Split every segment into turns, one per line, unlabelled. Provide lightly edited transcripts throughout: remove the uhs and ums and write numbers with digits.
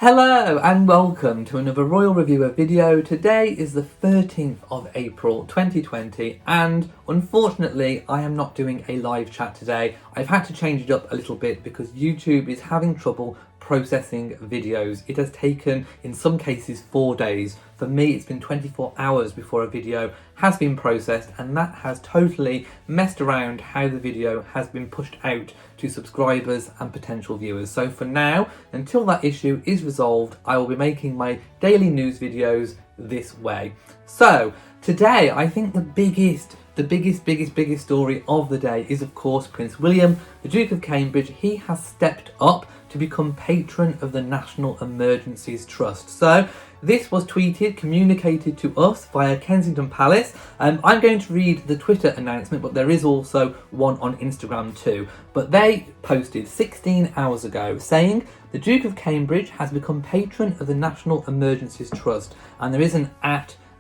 Hello and welcome to another Royal Reviewer video. Today is the 13th of April 2020 and unfortunately I am not doing a live chat today. I've had to change it up a little bit because YouTube is having trouble processing videos. It has taken, in some cases, 4 days. For me, it's been 24 hours before a video has been processed, and that has totally messed around how the video has been pushed out to subscribers and potential viewers. So for now, until that issue is resolved, I will be making my daily news videos this way. So today, I think the biggest story of the day is, of course, Prince William, the Duke of Cambridge. He has stepped up to become patron of the National Emergencies Trust. So this was communicated to us via Kensington Palace. I'm going to read the Twitter announcement, but there is also one on Instagram too. But they posted 16 hours ago saying the Duke of Cambridge has become patron of the National Emergencies Trust, and there is an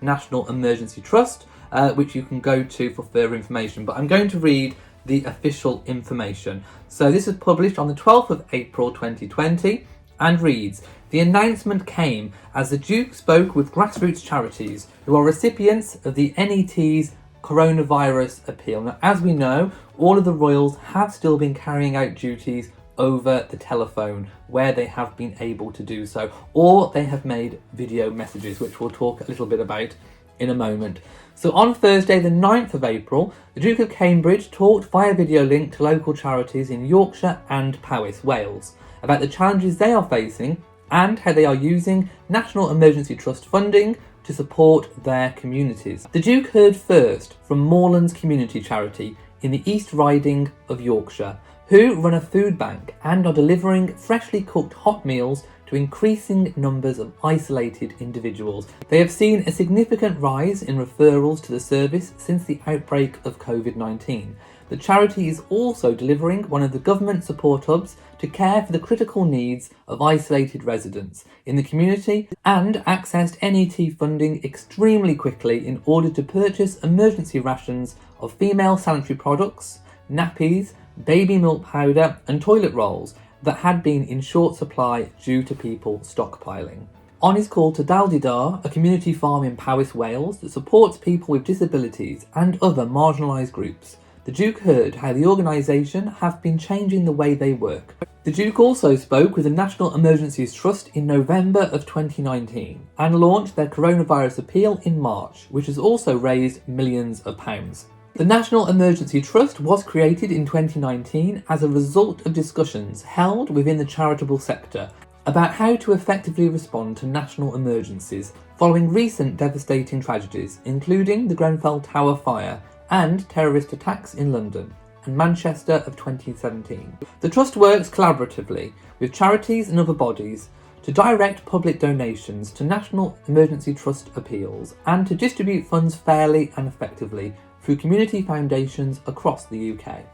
@National Emergency Trust, which you can go to for further information. But I'm going to read the official information. So this was published on the 12th of April 2020 and reads: the announcement came as the Duke spoke with grassroots charities who are recipients of the NET's coronavirus appeal. Now, as we know, all of the royals have still been carrying out duties over the telephone where they have been able to do so, or they have made video messages, which we'll talk a little bit about in a moment. So on Thursday the 9th of April, the Duke of Cambridge talked via video link to local charities in Yorkshire and Powys, Wales, about the challenges they are facing and how they are using National Emergency Trust funding to support their communities. The Duke heard first from Moorlands Community Charity in the East Riding of Yorkshire, who run a food bank and are delivering freshly cooked hot meals to increasing numbers of isolated individuals. They have seen a significant rise in referrals to the service since the outbreak of COVID-19. The charity is also delivering one of the government support hubs to care for the critical needs of isolated residents in the community, and accessed NET funding extremely quickly in order to purchase emergency rations of female sanitary products, nappies, baby milk powder and toilet rolls that had been in short supply due to people stockpiling. On his call to Daldidar, a community farm in Powys, Wales that supports people with disabilities and other marginalised groups, the Duke heard how the organisation have been changing the way they work. The Duke also spoke with the National Emergencies Trust in November of 2019 and launched their coronavirus appeal in March, which has also raised millions of pounds. The National Emergency Trust was created in 2019 as a result of discussions held within the charitable sector about how to effectively respond to national emergencies following recent devastating tragedies, including the Grenfell Tower fire and terrorist attacks in London and Manchester of 2017. The Trust works collaboratively with charities and other bodies to direct public donations to National Emergency Trust appeals and to distribute funds fairly and effectively through community foundations across the UK.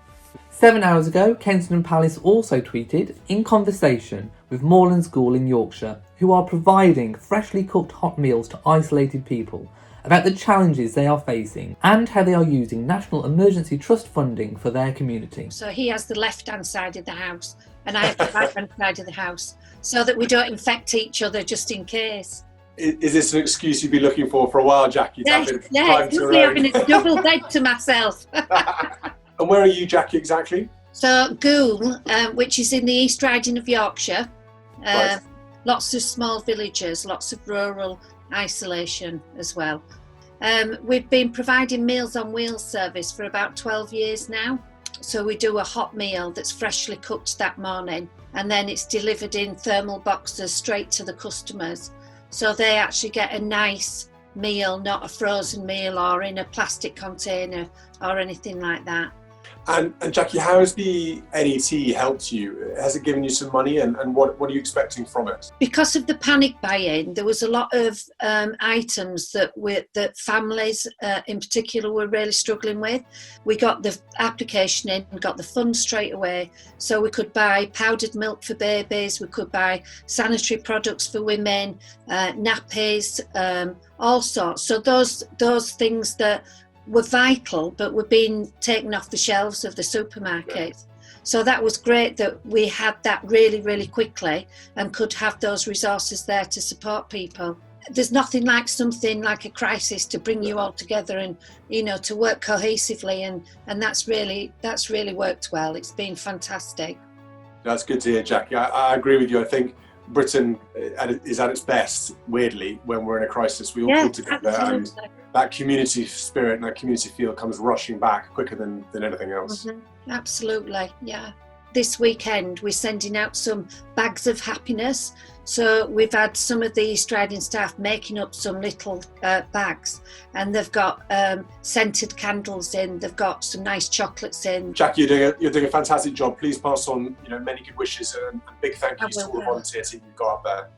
7 hours ago, Kensington Palace also tweeted, in conversation with Moorlands School in Yorkshire, who are providing freshly cooked hot meals to isolated people, about the challenges they are facing and how they are using National Emergency Trust funding for their community.
So he has the left-hand side of the house and I have the right-hand side of the house, so that we don't infect each other just in case.
Is this an excuse you've been looking for a while, Jackie?
Yes, it's lovely having a double bed to myself.
And where are you, Jackie, exactly?
So Goole, which is in the East Riding of Yorkshire,
Right.
Lots of small villages, lots of rural isolation as well. We've been providing Meals on Wheels service for about 12 years now. So we do a hot meal that's freshly cooked that morning, and then it's delivered in thermal boxes straight to the customers. So they actually get a nice meal, not a frozen meal or in a plastic container or anything like that.
And Jackie, how has the NET helped you? Has it given you some money, and what are you expecting from it?
Because of the panic buy-in, there was a lot of items that families in particular were really struggling with. We got the application in, we got the funds straight away, so we could buy powdered milk for babies, we could buy sanitary products for women, nappies, all sorts. So those things that were vital but were being taken off the shelves of the supermarkets. So that was great that we had that really, really quickly and could have those resources there to support people. There's nothing like something like a crisis to bring you all together and, you know, to work cohesively, and that's really worked well. It's been fantastic.
That's good to hear, Jackie. I agree with you. I think Britain is at its best, weirdly, when we're in a crisis. We all pull together, and that community spirit and that community feel comes rushing back quicker than anything else.
Absolutely, yeah. This weekend we're sending out some bags of happiness. So we've had some of the East Riding staff making up some little bags, and they've got scented candles in. They've got some nice chocolates in.
Jackie, you're doing a fantastic job. Please pass on, you know, many good wishes and big thank yous to all the volunteer team you've got up there.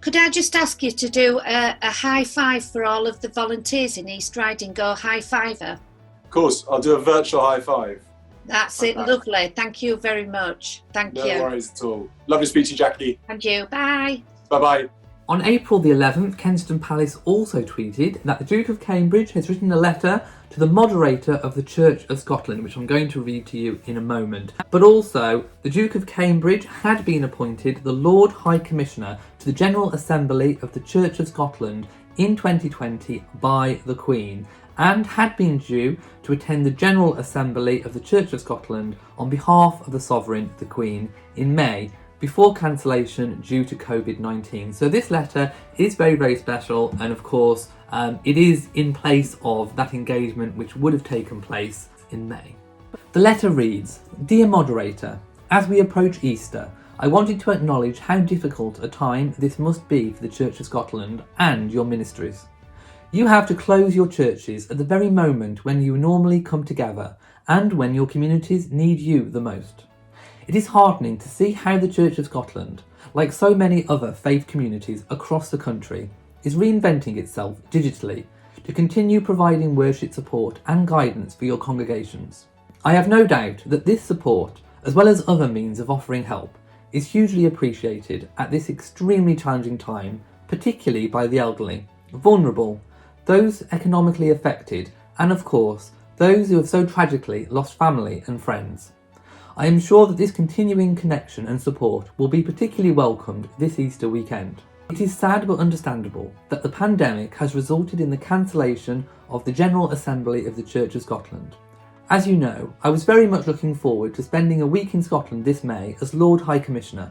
Could I just ask you to do a high five for all of the volunteers in East Riding? Go high fiver.
Of course, I'll do a virtual high five.
That's it, lovely. Thank you very much. Thank you.
No worries at all. Lovely to speak to you, Jackie.
And you. Bye.
Bye-bye.
On April the 11th, Kensington Palace also tweeted that the Duke of Cambridge has written a letter to the moderator of the Church of Scotland, which I'm going to read to you in a moment. But also, the Duke of Cambridge had been appointed the Lord High Commissioner to the General Assembly of the Church of Scotland in 2020 by the Queen, and had been due to attend the General Assembly of the Church of Scotland on behalf of the Sovereign, the Queen, in May, before cancellation due to COVID-19. So this letter is very, very special, and of course it is in place of that engagement which would have taken place in May. The letter reads, "Dear Moderator, as we approach Easter, I wanted to acknowledge how difficult a time this must be for the Church of Scotland and your ministries. You have to close your churches at the very moment when you normally come together and when your communities need you the most. It is heartening to see how the Church of Scotland, like so many other faith communities across the country, is reinventing itself digitally to continue providing worship support and guidance for your congregations. I have no doubt that this support, as well as other means of offering help, is hugely appreciated at this extremely challenging time, particularly by the elderly, vulnerable, those economically affected, and of course, those who have so tragically lost family and friends. I am sure that this continuing connection and support will be particularly welcomed this Easter weekend. It is sad but understandable that the pandemic has resulted in the cancellation of the General Assembly of the Church of Scotland. As you know, I was very much looking forward to spending a week in Scotland this May as Lord High Commissioner.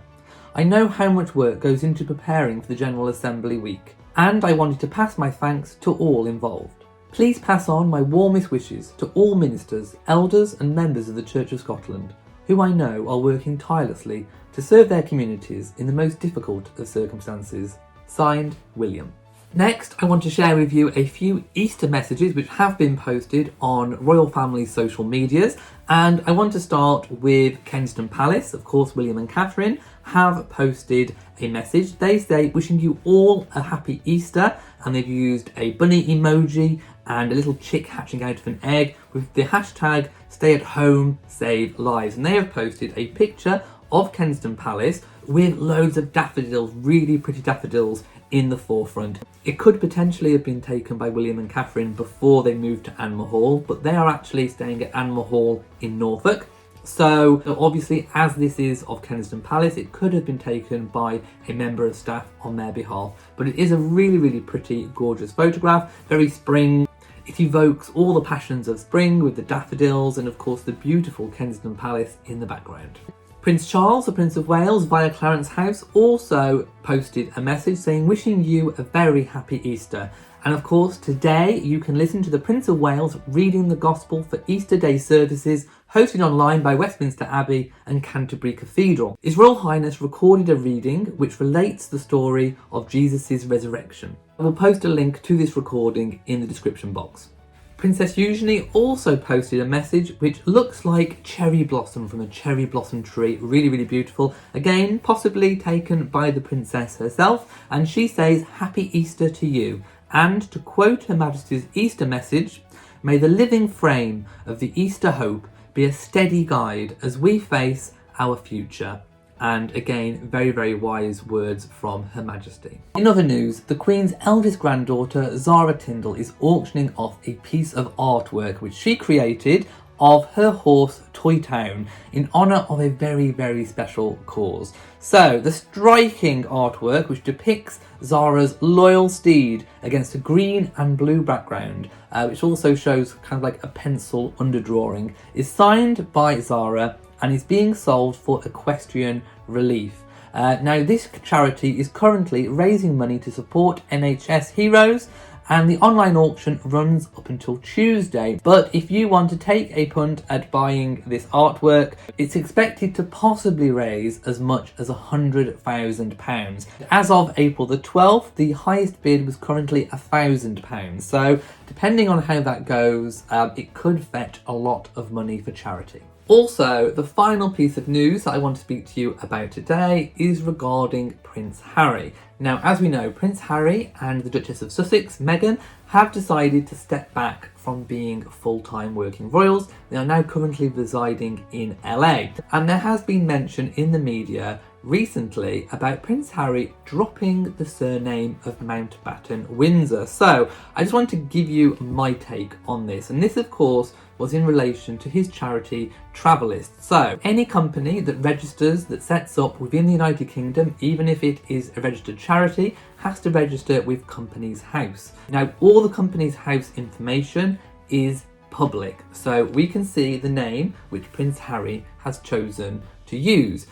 I know how much work goes into preparing for the General Assembly week, and I wanted to pass my thanks to all involved. Please pass on my warmest wishes to all ministers, elders and members of the Church of Scotland, who I know are working tirelessly to serve their communities in the most difficult of circumstances. Signed, William." Next, I want to share with you a few Easter messages which have been posted on Royal Family's social medias, and I want to start with Kensington Palace. Of course, William and Catherine have posted a message. They say, wishing you all a happy Easter, and they've used a bunny emoji and a little chick hatching out of an egg with the hashtag stay at home, save lives. And they have posted a picture of Kensington Palace with loads of daffodils, really pretty daffodils in the forefront. It could potentially have been taken by William and Catherine before they moved to Anmer Hall, but they are actually staying at Anmer Hall in Norfolk. So obviously, as this is of Kensington Palace, it could have been taken by a member of staff on their behalf. But it is a really, really pretty, gorgeous photograph, very spring. It evokes all the passions of spring with the daffodils and of course the beautiful Kensington Palace in the background. Prince Charles, the Prince of Wales, via Clarence House, also posted a message saying, wishing you a very happy Easter. And of course, today you can listen to the Prince of Wales reading the Gospel for Easter Day services hosted online by Westminster Abbey and Canterbury Cathedral. His Royal Highness recorded a reading which relates the story of Jesus' resurrection. I will post a link to this recording in the description box. Princess Eugenie also posted a message which looks like cherry blossom from a cherry blossom tree. Really, really beautiful. Again, possibly taken by the princess herself. And she says, "Happy Easter to you." And to quote Her Majesty's Easter message, "May the living frame of the Easter hope be a steady guide as we face our future." And again, very, very wise words from Her Majesty. In other news, the Queen's eldest granddaughter, Zara Tyndall, is auctioning off a piece of artwork which she created of her horse Toy Town in honour of a very, very special cause. So the striking artwork, which depicts Zara's loyal steed against a green and blue background, which also shows kind of like a pencil underdrawing, is signed by Zara and is being sold for equestrian relief. Now this charity is currently raising money to support NHS heroes, and the online auction runs up until Tuesday. But if you want to take a punt at buying this artwork, it's expected to possibly raise as much as £100,000. As of April the 12th, the highest bid was currently £1,000. So depending on how that goes, it could fetch a lot of money for charity. Also, the final piece of news that I want to speak to you about today is regarding Prince Harry. Now, as we know, Prince Harry and the Duchess of Sussex, Meghan, have decided to step back from being full-time working royals. They are now currently residing in LA. And there has been mention in the media recently about Prince Harry dropping the surname of Mountbatten-Windsor. So I just want to give you my take on this. And this, of course, was in relation to his charity Travelist. So any company that registers, that sets up within the United Kingdom, even if it is a registered charity, has to register with Companies House. Now, all the Companies House information is public, so we can see the name which Prince Harry has chosen to use.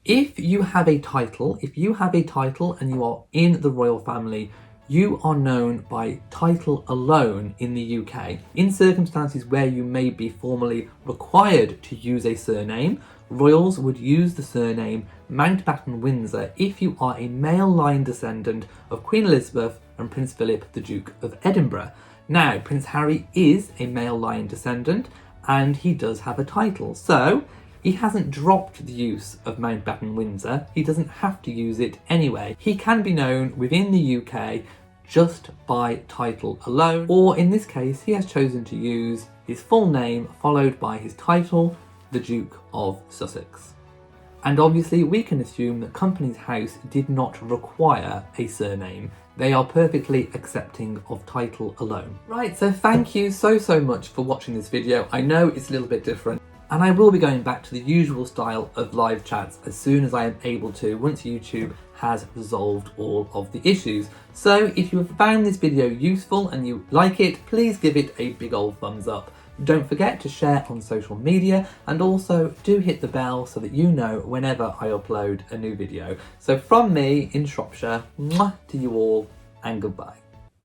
If you have a title and you are in the royal family, you are known by title alone in the UK. In circumstances where you may be formally required to use a surname, royals would use the surname Mountbatten-Windsor if you are a male line descendant of Queen Elizabeth and Prince Philip, the Duke of Edinburgh. Now, Prince Harry is a male line descendant and he does have a title, so he hasn't dropped the use of Mountbatten-Windsor. He doesn't have to use it anyway. He can be known within the UK just by title alone, or in this case, he has chosen to use his full name followed by his title, the Duke of Sussex. And obviously, we can assume that Companies House did not require a surname. They are perfectly accepting of title alone. Right, so thank you so much for watching this video. I know it's a little bit different, and I will be going back to the usual style of live chats as soon as I am able to, once YouTube has resolved all of the issues. So if you have found this video useful and you like it, please give it a big old thumbs up. Don't forget to share on social media, and also do hit the bell so that you know whenever I upload a new video. So from me in Shropshire, mwah to you all, and goodbye.